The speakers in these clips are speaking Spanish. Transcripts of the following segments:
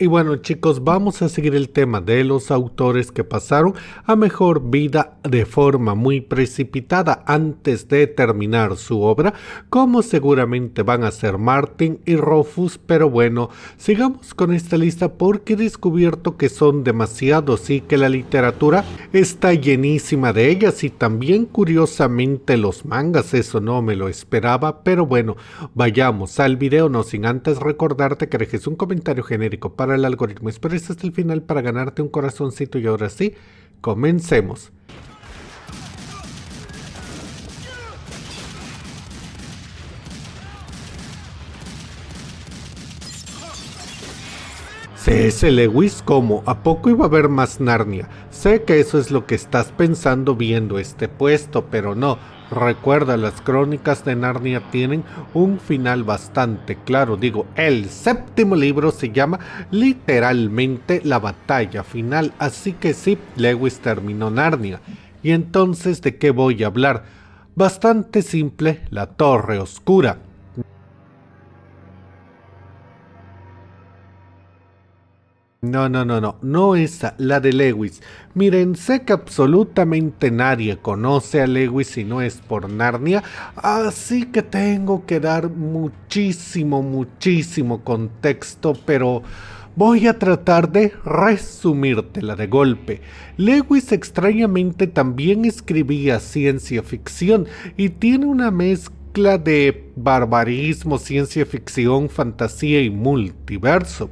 Y bueno chicos, vamos a seguir el tema de los autores que pasaron a mejor vida de forma muy precipitada antes de terminar su obra, como seguramente van a ser Martin y Rufus, pero bueno, sigamos con esta lista porque he descubierto que son demasiados y que la literatura está llenísima de ellas y también curiosamente los mangas, eso no me lo esperaba, pero bueno, vayamos al video, no sin antes recordarte que dejes un comentario genérico para el algoritmo. Esperes hasta el final para ganarte un corazoncito y ahora sí, comencemos. C.S. Lewis, ¿cómo? ¿A poco iba a haber más Narnia? Sé que eso es lo que estás pensando viendo este puesto, pero no. Recuerda, las crónicas de Narnia tienen un final bastante claro. Digo, el séptimo libro se llama literalmente La batalla final, así que sí, Lewis terminó Narnia. ¿Y entonces de qué voy a hablar? Bastante simple, La Torre Oscura. No esa, la de Lewis. Miren, sé que absolutamente nadie conoce a Lewis si no es por Narnia, así que tengo que dar muchísimo contexto, pero voy a tratar de resumírtela de golpe. Lewis extrañamente también escribía ciencia ficción y tiene una mezcla de barbarismo, ciencia ficción, fantasía y multiverso.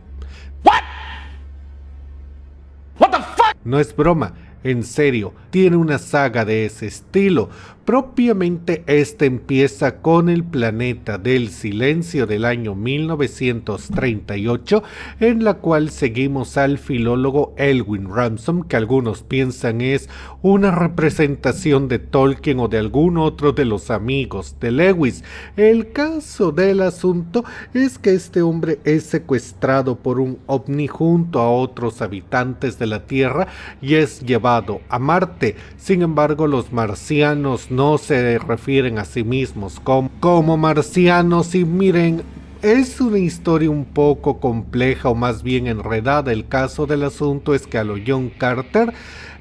No es broma, en serio, tiene una saga de ese estilo. Propiamente esta empieza con El planeta del silencio del año 1938, en la cual seguimos al filólogo Elwin Ransom, que algunos piensan es una representación de Tolkien o de algún otro de los amigos de Lewis. El caso del asunto es que este hombre es secuestrado por un ovni junto a otros habitantes de la Tierra y es llevado a Marte. Sin embargo, los marcianos no se refieren a sí mismos como marcianos y miren, es una historia un poco compleja o más bien enredada. El caso del asunto es que a lo John Carter,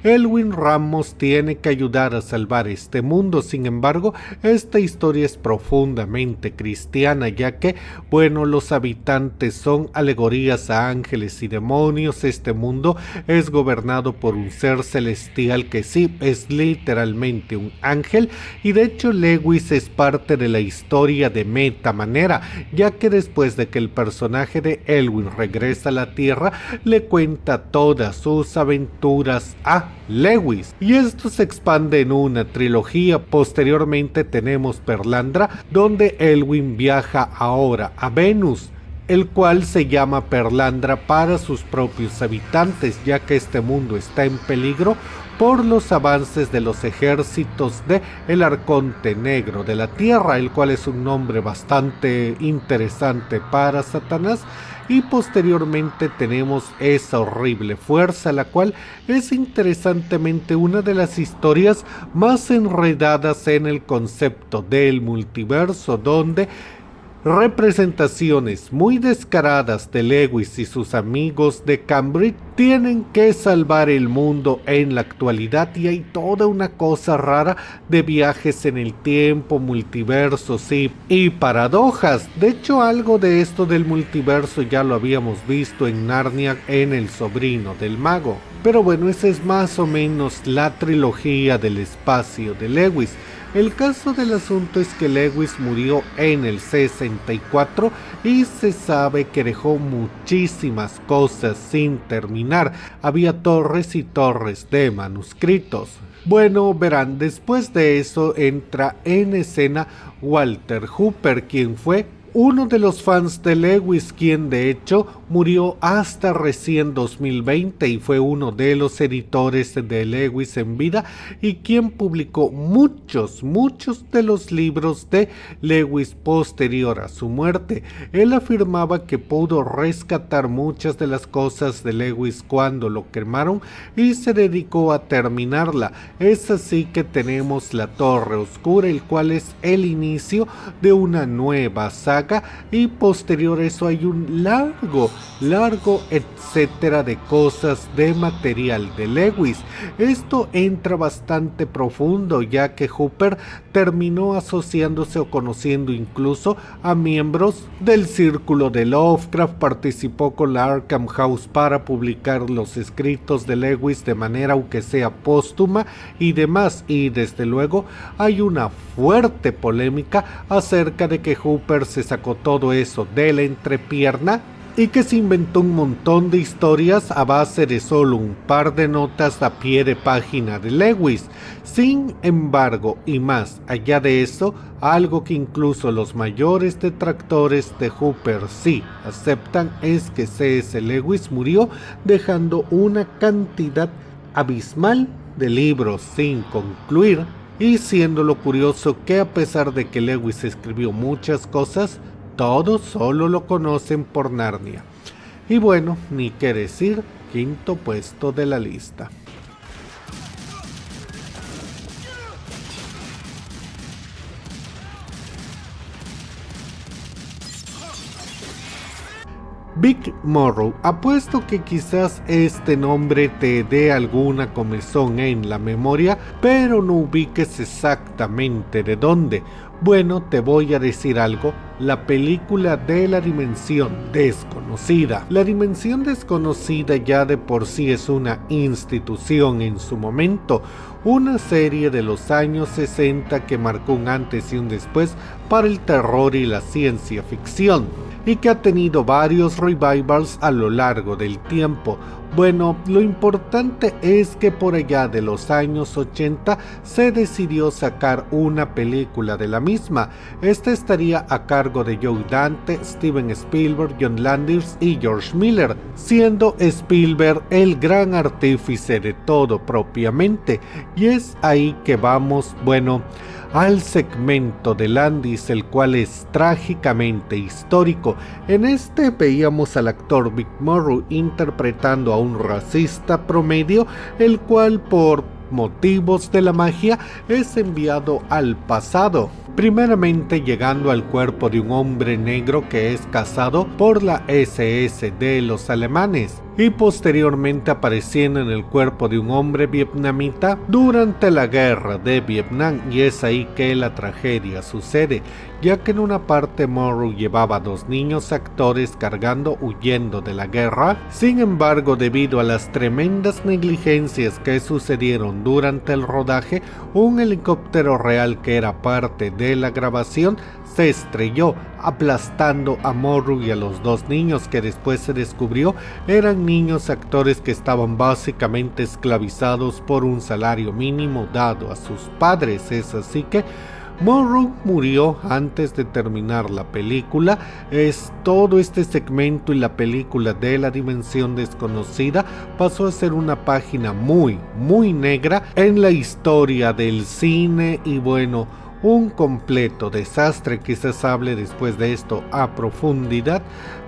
Elwin Ramos tiene que ayudar a salvar este mundo. Sin embargo, esta historia es profundamente cristiana, ya que, bueno, los habitantes son alegorías a ángeles y demonios. Este mundo es gobernado por un ser celestial que sí, es literalmente un ángel, y de hecho Lewis es parte de la historia de meta manera, ya que después de que el personaje de Elwin regresa a la Tierra, le cuenta todas sus aventuras a Lewis, y esto se expande en una trilogía. Posteriormente tenemos Perlandra, donde Elwin viaja ahora a Venus, el cual se llama Perlandra para sus propios habitantes, ya que este mundo está en peligro por los avances de los ejércitos de el Arconte Negro de la Tierra, el cual es un nombre bastante interesante para Satanás. Y posteriormente tenemos esa horrible fuerza, la cual es interesantemente una de las historias más enredadas en el concepto del multiverso, donde representaciones muy descaradas de Lewis y sus amigos de Cambridge tienen que salvar el mundo en la actualidad, y hay toda una cosa rara de viajes en el tiempo, multiversos y paradojas. De hecho, algo de esto del multiverso ya lo habíamos visto en Narnia en El sobrino del mago. Pero bueno, esa es más o menos la trilogía del espacio de Lewis. El caso del asunto es que Lewis murió en el 64 y se sabe que dejó muchísimas cosas sin terminar. Había torres y torres de manuscritos. Bueno, verán, después de eso entra en escena Walter Hooper, quien fue uno de los fans de Lewis, quien de hecho murió hasta recién 2020 y fue uno de los editores de Lewis en vida y quien publicó muchos de los libros de Lewis posterior a su muerte. Él afirmaba que pudo rescatar muchas de las cosas de Lewis cuando lo quemaron y se dedicó a terminarla. Es así que tenemos La Torre Oscura, el cual es el inicio de una nueva saga saga, y posterior a eso hay un largo etcétera de cosas de material de Lewis. Esto entra bastante profundo, ya que Hooper terminó asociándose o conociendo incluso a miembros del círculo de Lovecraft, participó con la Arkham House para publicar los escritos de Lewis de manera aunque sea póstuma y demás, y desde luego hay una fuerte polémica acerca de que Hooper se sacó todo eso de la entrepierna y que se inventó un montón de historias a base de solo un par de notas a pie de página de Lewis. Sin embargo, y más allá de eso, algo que incluso los mayores detractores de Hooper sí aceptan es que C.S. Lewis murió dejando una cantidad abismal de libros sin concluir, y siendo lo curioso que a pesar de que Lewis escribió muchas cosas, todos solo lo conocen por Narnia. Y bueno, ni qué decir, quinto puesto de la lista. Vic Morrow. Apuesto que quizás este nombre te dé alguna comezón en la memoria, pero no ubiques exactamente de dónde. Bueno, te voy a decir algo. La película de La Dimensión Desconocida. La Dimensión Desconocida ya de por sí es una institución en su momento, una serie de los años 60 que marcó un antes y un después para el terror y la ciencia ficción, y que ha tenido varios revivals a lo largo del tiempo. Bueno, lo importante es que por allá de los años 80 se decidió sacar una película de la misma. Esta estaría a cargo de Joe Dante, Steven Spielberg, John Landis y George Miller, siendo Spielberg el gran artífice de todo propiamente. Y es ahí que vamos, bueno, al segmento de Landis, el cual es trágicamente histórico. En este veíamos al actor Vic Morrow interpretando a un racista promedio, el cual por motivos de la magia es enviado al pasado, primeramente llegando al cuerpo de un hombre negro que es cazado por la SS de los alemanes, y posteriormente apareciendo en el cuerpo de un hombre vietnamita durante la guerra de Vietnam. Y es ahí que la tragedia sucede, ya que en una parte Morrow llevaba 2 niños actores cargando huyendo de la guerra. Sin embargo, debido a las tremendas negligencias que sucedieron durante el rodaje, un helicóptero real que era parte de la grabación se estrelló, aplastando a Morrow y a los 2 niños, que después se descubrió eran niños actores que estaban básicamente esclavizados por un salario mínimo dado a sus padres. Es así que Morrow murió antes de terminar la película. Es todo este segmento, y la película de La Dimensión Desconocida pasó a ser una página muy negra en la historia del cine, y bueno, un completo desastre. Quizás hable después de esto a profundidad,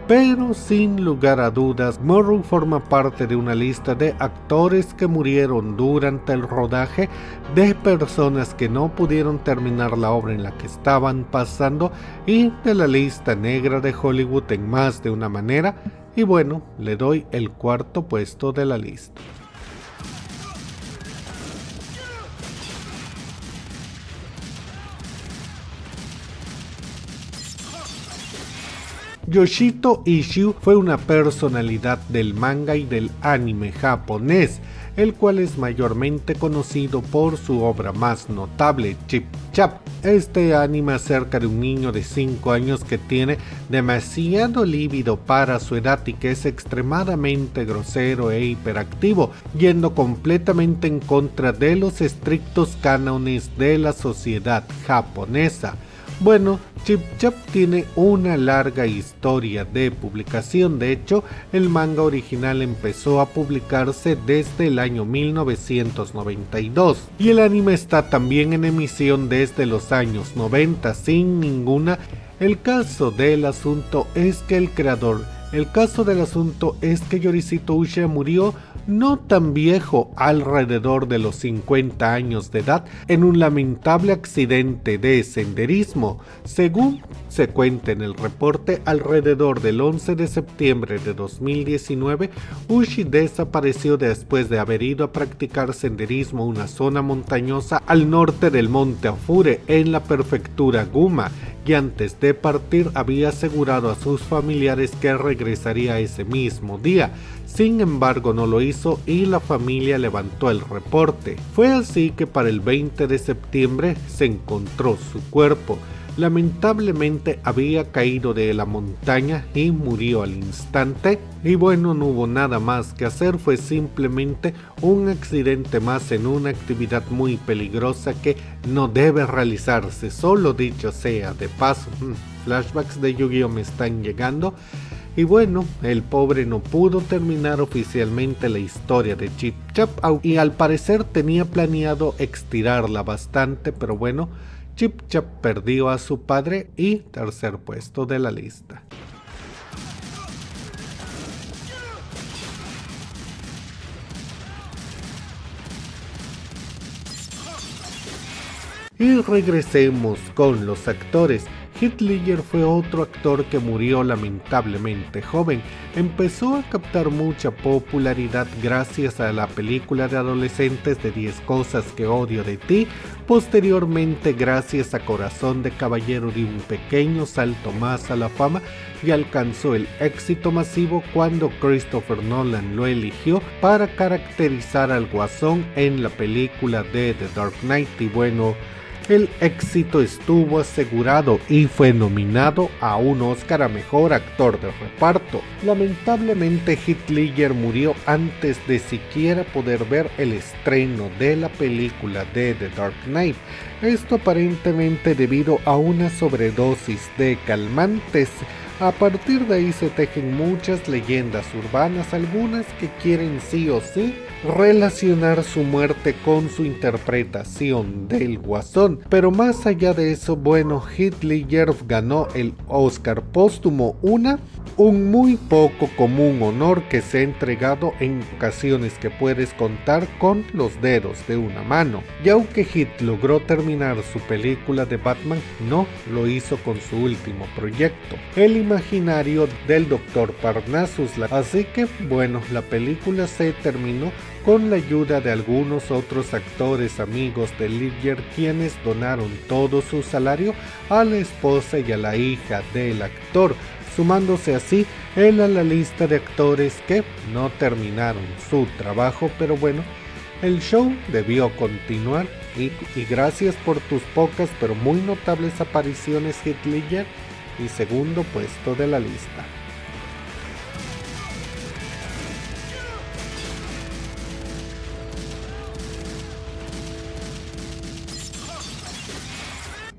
pero sin lugar a dudas, Morrow forma parte de una lista de actores que murieron durante el rodaje, de personas que no pudieron terminar la obra en la que estaban pasando, y de la lista negra de Hollywood en más de una manera. Y bueno, le doy el cuarto puesto de la lista. Yoshito Ishii fue una personalidad del manga y del anime japonés, el cual es mayormente conocido por su obra más notable, Chip Chap. Este anime acerca de un niño de 5 años que tiene demasiado líbido para su edad y que es extremadamente grosero e hiperactivo, yendo completamente en contra de los estrictos cánones de la sociedad japonesa. Bueno, Chip Chap tiene una larga historia de publicación. De hecho, el manga original empezó a publicarse desde el año 1992 y el anime está también en emisión desde los años 90 sin ninguna. El caso del asunto es que Yorishito Uchiha murió no tan viejo, alrededor de los 50 años de edad, en un lamentable accidente de senderismo. Según se cuenta en el reporte, alrededor del 11 de septiembre de 2019, Ushi desapareció después de haber ido a practicar senderismo a una zona montañosa al norte del monte Afure, en la prefectura Guma, y antes de partir había asegurado a sus familiares que regresaría ese mismo día. Sin embargo, no lo hizo y la familia levantó el reporte. Fue así que para el 20 de septiembre se encontró su cuerpo. Lamentablemente había caído de la montaña y murió al instante. Y bueno, no hubo nada más que hacer, fue simplemente un accidente más en una actividad muy peligrosa que no debe realizarse, solo dicho sea de paso. Flashbacks de Yu-Gi-Oh me están llegando. Y bueno, el pobre no pudo terminar oficialmente la historia de Chip Chap, y al parecer tenía planeado estirarla bastante, pero bueno, Chip Chap perdió a su padre y tercer puesto de la lista. Y regresemos con los actores. Heath Ledger fue otro actor que murió lamentablemente joven. Empezó a captar mucha popularidad gracias a la película de adolescentes de 10 cosas que odio de ti. Posteriormente, gracias a Corazón de Caballero, dio un pequeño salto más a la fama y alcanzó el éxito masivo cuando Christopher Nolan lo eligió para caracterizar al Guasón en la película de The Dark Knight. Y bueno, el éxito estuvo asegurado y fue nominado a un Oscar a Mejor Actor de Reparto. Lamentablemente, Heath Ledger murió antes de siquiera poder ver el estreno de la película de The Dark Knight. Esto aparentemente debido a una sobredosis de calmantes. A partir de ahí se tejen muchas leyendas urbanas, algunas que quieren sí o sí relacionar su muerte con su interpretación del Guasón. Pero más allá de eso, bueno, Heath Ledger ganó el Oscar póstumo, un muy poco común honor que se ha entregado en ocasiones que puedes contar con los dedos de una mano. Y aunque Heath logró terminar su película de Batman, no lo hizo con su último proyecto, El Imaginario del Dr. Parnassus. Así que bueno, la película se terminó con la ayuda de algunos otros actores amigos de Ledger, quienes donaron todo su salario a la esposa y a la hija del actor, sumándose así él a la lista de actores que no terminaron su trabajo. Pero bueno, el show debió continuar y gracias por tus pocas pero muy notables apariciones, Heath Ledger, y segundo puesto de la lista.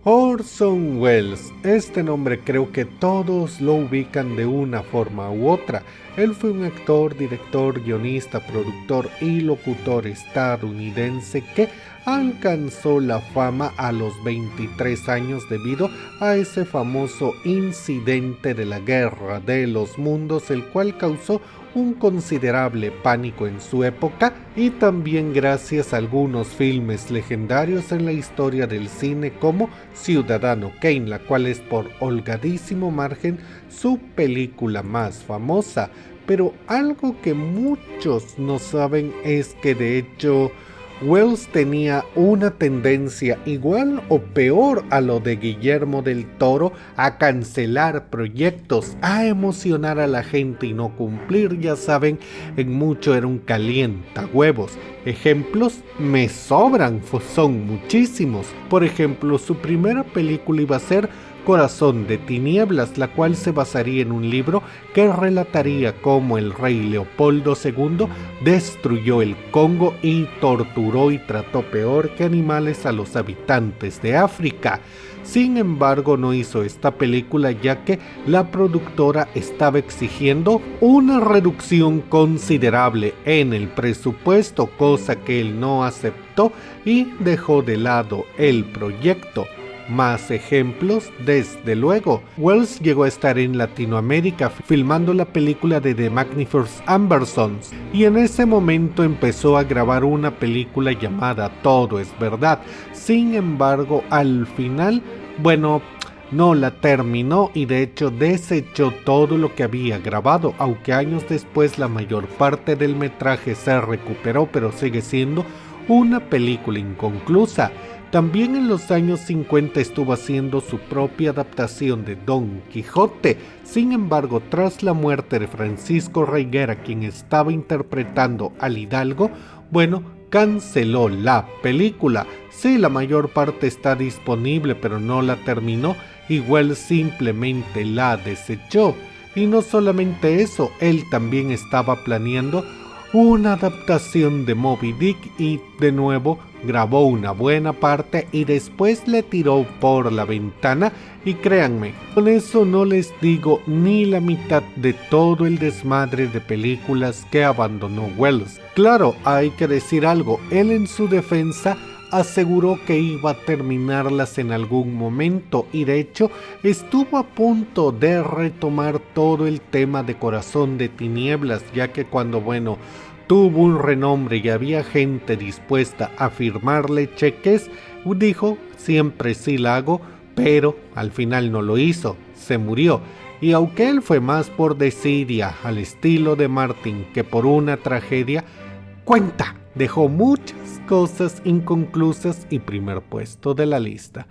Orson Welles, este nombre creo que todos lo ubican de una forma u otra. Él fue un actor, director, guionista, productor y locutor estadounidense que alcanzó la fama a los 23 años debido a ese famoso incidente de la Guerra de los Mundos, el cual causó un considerable pánico en su época, y también gracias a algunos filmes legendarios en la historia del cine como Ciudadano Kane, la cual es por holgadísimo margen su película más famosa. Pero algo que muchos no saben es que de hecho Welles tenía una tendencia igual o peor a lo de Guillermo del Toro, a cancelar proyectos, a emocionar a la gente y no cumplir. Ya saben, en mucho era un calientahuevos. Ejemplos me sobran, son muchísimos. Por ejemplo, su primera película iba a ser Corazón de Tinieblas, la cual se basaría en un libro que relataría cómo el rey Leopoldo II destruyó el Congo y torturó y trató peor que animales a los habitantes de África. Sin embargo, no hizo esta película ya que la productora estaba exigiendo una reducción considerable en el presupuesto, cosa que él no aceptó y dejó de lado el proyecto. Más ejemplos, desde luego. Wells llegó a estar en Latinoamérica filmando la película de The Magnificent Ambersons y en ese momento empezó a grabar una película llamada Todo es Verdad. Sin embargo, al final, bueno, no la terminó y de hecho desechó todo lo que había grabado, aunque años después la mayor parte del metraje se recuperó, pero sigue siendo una película inconclusa. También en los años 50 estuvo haciendo su propia adaptación de Don Quijote. Sin embargo, tras la muerte de Francisco Reiguera, quien estaba interpretando al hidalgo, bueno, canceló la película. Sí, la mayor parte está disponible, pero no la terminó. Igual simplemente la desechó. Y no solamente eso, él también estaba planeando una adaptación de Moby Dick y de nuevo grabó una buena parte y después le tiró por la ventana y créanme, con eso no les digo ni la mitad de todo el desmadre de películas que abandonó Wells. Claro, hay que decir algo, él en su defensa aseguró que iba a terminarlas en algún momento y de hecho estuvo a punto de retomar todo el tema de Corazón de Tinieblas, ya que cuando tuvo un renombre y había gente dispuesta a firmarle cheques, dijo siempre sí la hago, pero al final no lo hizo, se murió. Y aunque él fue más por desidia al estilo de Martin que por una tragedia, cuenta, dejó muchas cosas inconclusas y primer puesto de la lista.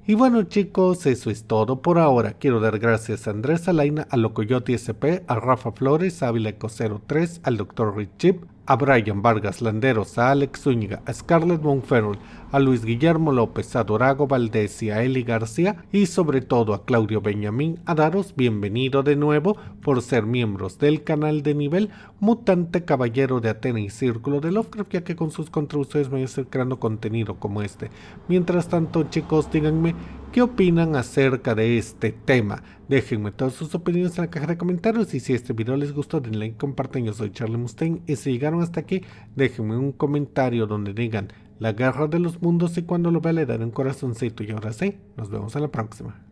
Y bueno chicos, eso es todo por ahora. Quiero dar gracias a Andrés Alaina, a Locoyote SP, a Rafa Flores, a Ávila Eco 03, al Dr. Rich Chip, a Brian Vargas Landeros, a Alex Zúñiga, a Scarlett Monferrol, a Luis Guillermo López, a Dorago Valdés y a Eli García y sobre todo a Claudio Benjamín a daros bienvenido de nuevo por ser miembros del canal de nivel Mutante Caballero de Atena y Círculo de Lovecraft, ya que con sus contribuciones me voy a estar creando contenido como este. Mientras tanto chicos, díganme ¿qué opinan acerca de este tema? Déjenme todas sus opiniones en la caja de comentarios y si este video les gustó denle like, compartan. Yo soy Charlie Mustaine y si llegaron hasta aquí déjenme un comentario donde digan la guerra de los mundos y cuando lo vea le daré un corazoncito y ahora sí, nos vemos en la próxima.